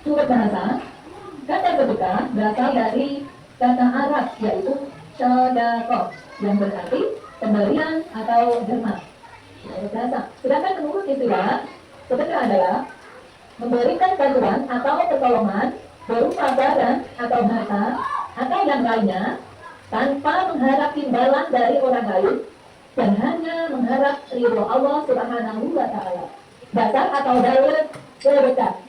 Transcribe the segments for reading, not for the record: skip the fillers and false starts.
Sumber bahasa, kata sedekah berasal dari kata Arab yaitu sedekah yang berarti pemberian atau derma. Bahasa. Sedangkan menurut istilah, sedekah adalah memberikan bantuan atau pertolongan berupa barang atau harta atau yang lainnya tanpa mengharap imbalan dari orang lain dan hanya mengharap ridho Allah Subhanahu wa Ta'ala. Dasar atau dalil sedekah.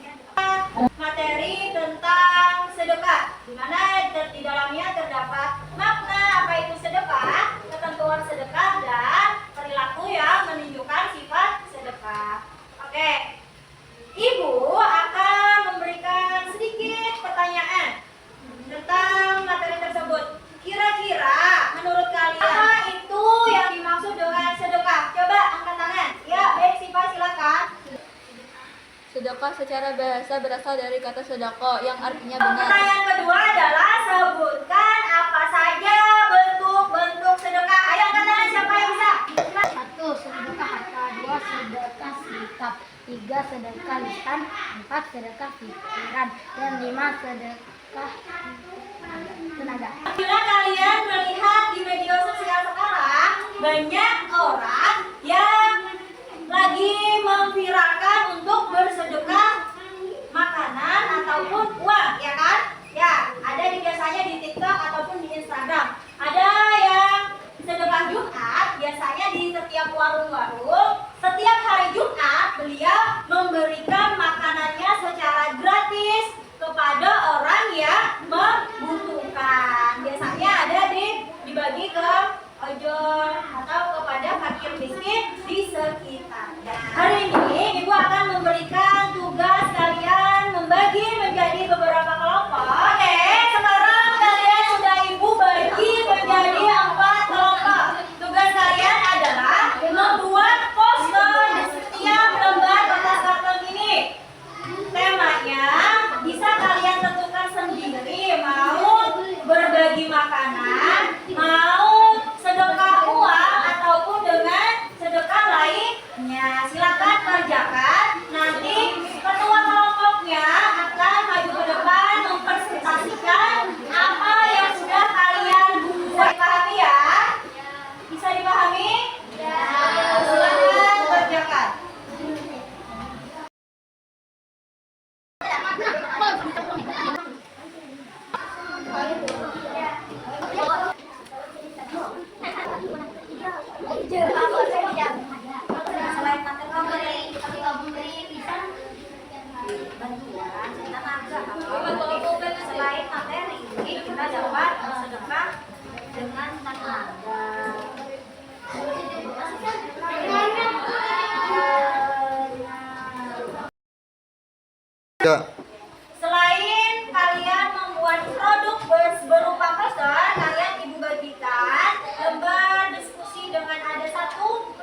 Materi tentang sedekah, di mana di dalamnya terdapat makna apa itu sedekah, ketentuan sedekah, dan perilaku yang menunjukkan sifat sedekah. Oke, Ibu akan memberikan sedikit pertanyaan tentang materi tersebut. Kira-kira menurut kalian apa itu yang dimaksud dengan sedekah? Coba angkat tangan. Ya, baik Siva, silakan. Sedekah secara bahasa berasal dari kata sedekah yang artinya benar. Pertanyaan kedua adalah sebutkan apa saja bentuk-bentuk sedekah. Ayo angkat tangan siapa yang bisa. 1. Sedekah harta, 2. Sedekah sikap, 3. Sedekah lisan, 4. Sedekah pikiran, dan 5. Sedekah tenaga. Bila kalian melihat di media sosial sekarang, banyak orang yang lagi memviralkan untuk bersedekah makanan ataupun uang, ya kan? Ya, ada biasanya di TikTok ataupun di Instagram. Ada yang sedekah Jumat, biasanya di setiap warung-warung, setiap hari Jumat beliau memberikan makanannya secara gratis kepada orang yang membutuhkan. Biasanya ada dibagi ke ojol atau kepada fakir miskin di sekitarnya. Hari ini Ibu akan memberikan tugas kalian membagi menjadi beberapa kelompok. Oke, sekarang kalian sudah Ibu bagi menjadi 4 kelompok. Tugas kalian adalah membuat poster di setiap lembar kertas karton ini. Temanya bisa kalian tentukan sendiri, mau berbagi makanan, mau sedekah uang ataupun dengan sedekah lainnya. Silakan kerjakan. Nanti ketua kelompoknya akan maju ke depan mempresentasikan apa yang sudah kalian buat. Dipahami ya? Bisa dipahami? Ya. Silakan kerjakan. Selain materi bantuan tenaga, selain materi kita dapat sedekah dengan tenaga. Ya. Selain kalian membuat produk berupa poster, kalian Ibu bagikan lembar diskusi dengan ada 1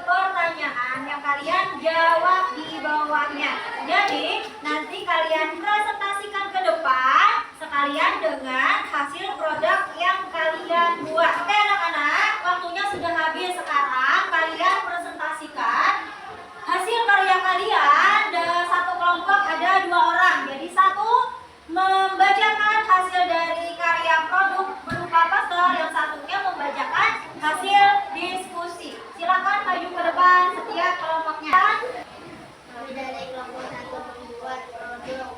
pertanyaan yang kalian jawab di bawahnya. Jadi nanti kalian presentasikan ke depan sekalian dengan hasil produk yang kalian buat. Oke anak-anak, waktunya sudah habis. Sekarang kalian presentasikan hasil karya kalian. Dalam 1 kelompok ada 2 orang. Jadi 1 membacakan hasil dari karya produk berupa poster, yang satunya membacakan hasil diskusi. Silakan maju ke depan setiap kelompoknya. Kami dari kelompok 1 membuat produk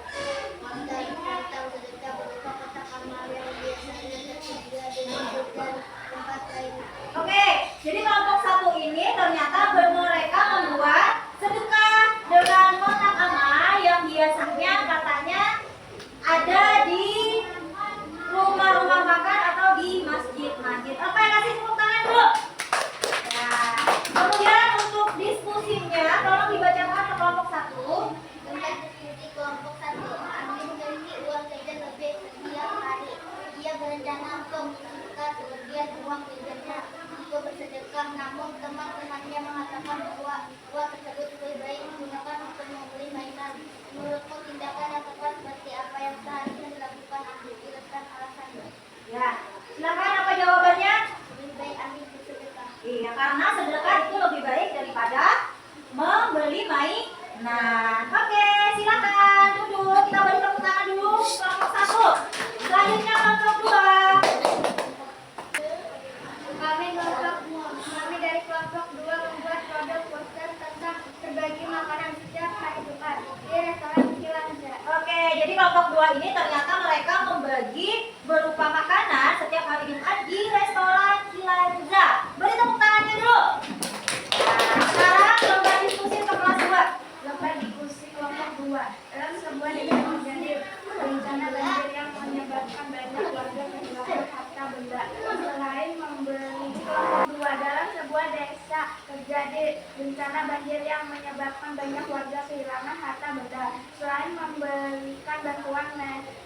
poster tentang sedekah berupa kotak amal yang biasanya tersedia di masjid dan tempat lain. Oke, jadi kelompok 1 ini ternyata mereka membuat sedekah dengan kotak amal yang biasanya katanya ada di rumah-rumah makan atau di masjid-masjid. Apa yang kasih tepuk tangan dulu? Ya. Kemudian untuk diskusinya, tolong dibacakan ke kelompok 1. Dengan diskusi kelompok 1, Ami memiliki uang jajan lebih setiap hari. Ia berencana untuk menukar sebagian uang jajannya untuk bersedekah, namun teman-temannya mengatakan bahwa uang tersebut lebih baik digunakan untuk membeli mainan. Menurutmu tindakan yang tepat seperti apa yang seharusnya dilakukan Ami? Jelaskan alasannya. Ya, silakan apa jawabannya? Lebih baik Ami bersedekah. Iya, karena sedekah itu lebih baik daripada membeli mainan. Oke, silakan duduk. Kita beri tepuk tangan kelompok 2 ini ternyata mereka membagi berupa makanan setiap hari Jumat di restoran Kilanza. Beri tepuk tangannya dulu. Nah, sekarang lomba diskusi untuk kelas 2. Lomba diskusi kelompok 2. Dalam sebuah desa terjadi bencana banjir yang menyebabkan banyak warga kehilangan harta benda. Selain memberi kelompok 2, dalam sebuah desa terjadi bencana banjir yang menyebabkan banyak warga kehilangan harta benda. Selain memberikan bantuan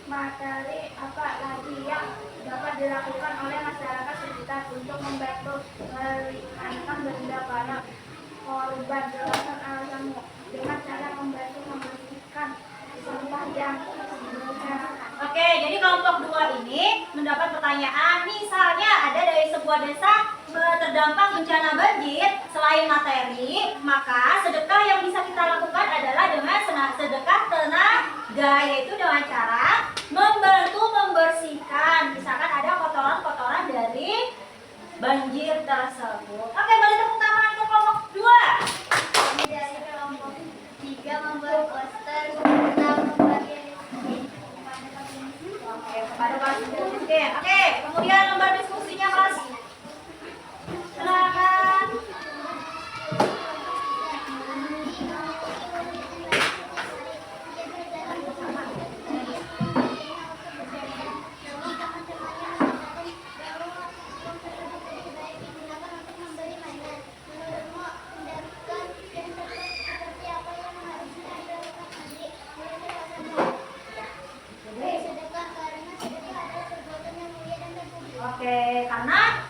materi, apa lagi yang dapat dilakukan oleh masyarakat sekitar untuk membantu meringankan benda para korban? Jelaskan alasanmu dengan cara membantu membersihkan sampah yang berserakan. Oke, jadi kelompok 2 ini mendapat pertanyaan. Misalnya ada dari sebuah desa terdampak bencana banjir, selain materi, maka sedekah yang bisa kita lakukan adalah dengan sedekah tenaga, yaitu dengan cara membantu membersihkan. Misalkan ada kotoran-kotoran dari banjir tersebut. Oke, beri tepuk tangan untuk kelompok 2. Kami dari kelompok 3 membuat poster tentang pembagian diskusi Kepada kelas miskin. Oke, kemudian lembar diskusinya kelas. Silakan. Oke, karena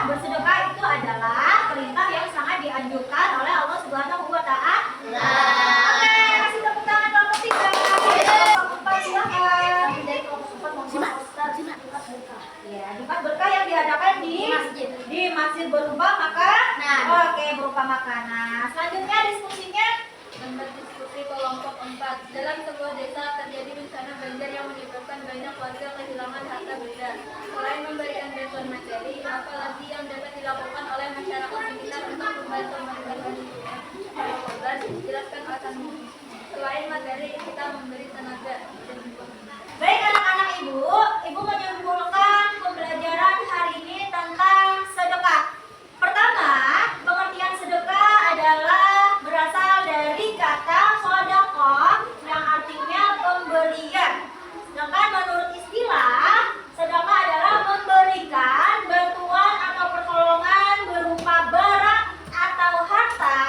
bersedekah itu adalah perintah yang sangat dianjurkan oleh Allah Subhanahu wa Ta'ala. Oke, kasih tepuk tangan kelompok 3. Kelompok 4 silakan. Dari kelompok 4 mau poster ya, Jumat berkah yang diadakan di masjid berupa makanan. Oke, berupa makanan. Selanjutnya diskusinya. Lembar diskusi kelompok 4. Dalam sebuah desa terjadi bencana banjir yang menyebabkan banyak warga kehilangan harta benda. Selain memberikan bantuan materi, apa lagi yang dapat dilakukan oleh masyarakat sekitar untuk membantu meringankan para korban? Jelaskan alasanmu. Selain materi, kita memberi tenaga. Baik anak-anak ibu menyimpulkan pembelajaran hari ini tentang sedekah. Pertama, pengertian sedekah adalah berasal dari kata sedekah yang artinya pemberian. Sedangkan menurut istilah, sedekah adalah memberikan bantuan atau pertolongan berupa barang atau harta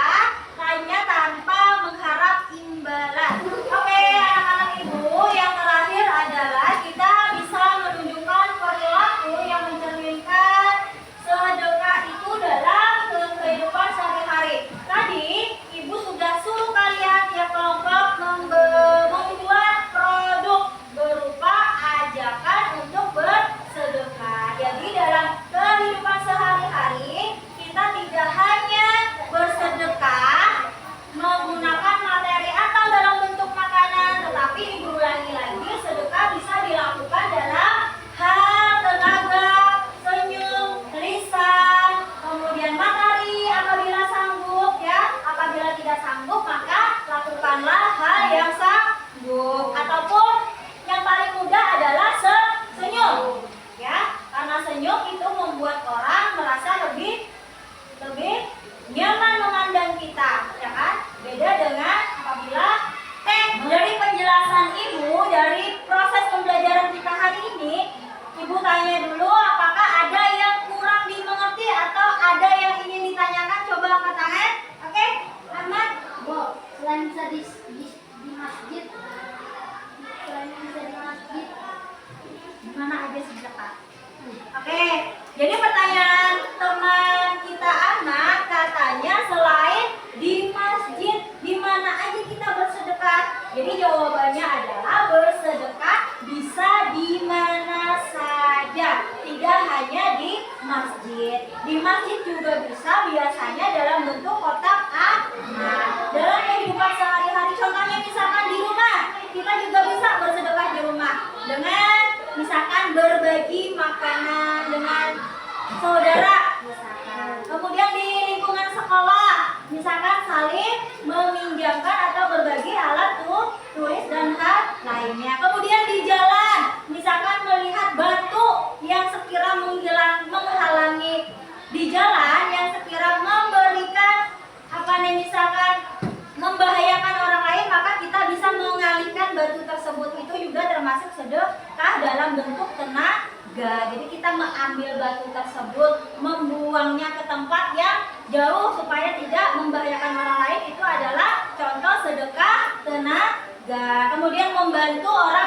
lainnya tanpa mengharap imbalan. Oke, anak-anak lainnya. Kemudian di jalan, misalkan melihat batu yang sekira menghalangi di jalan, yang sekira memberikan misalkan membahayakan orang lain, maka kita bisa mengalihkan batu tersebut. Itu juga termasuk sedekah dalam bentuk tenaga. Jadi kita mengambil batu tersebut, membuangnya ke tempat yang jauh supaya tidak membahayakan orang lain, itu adalah contoh sedekah tenaga. Kemudian membantu orang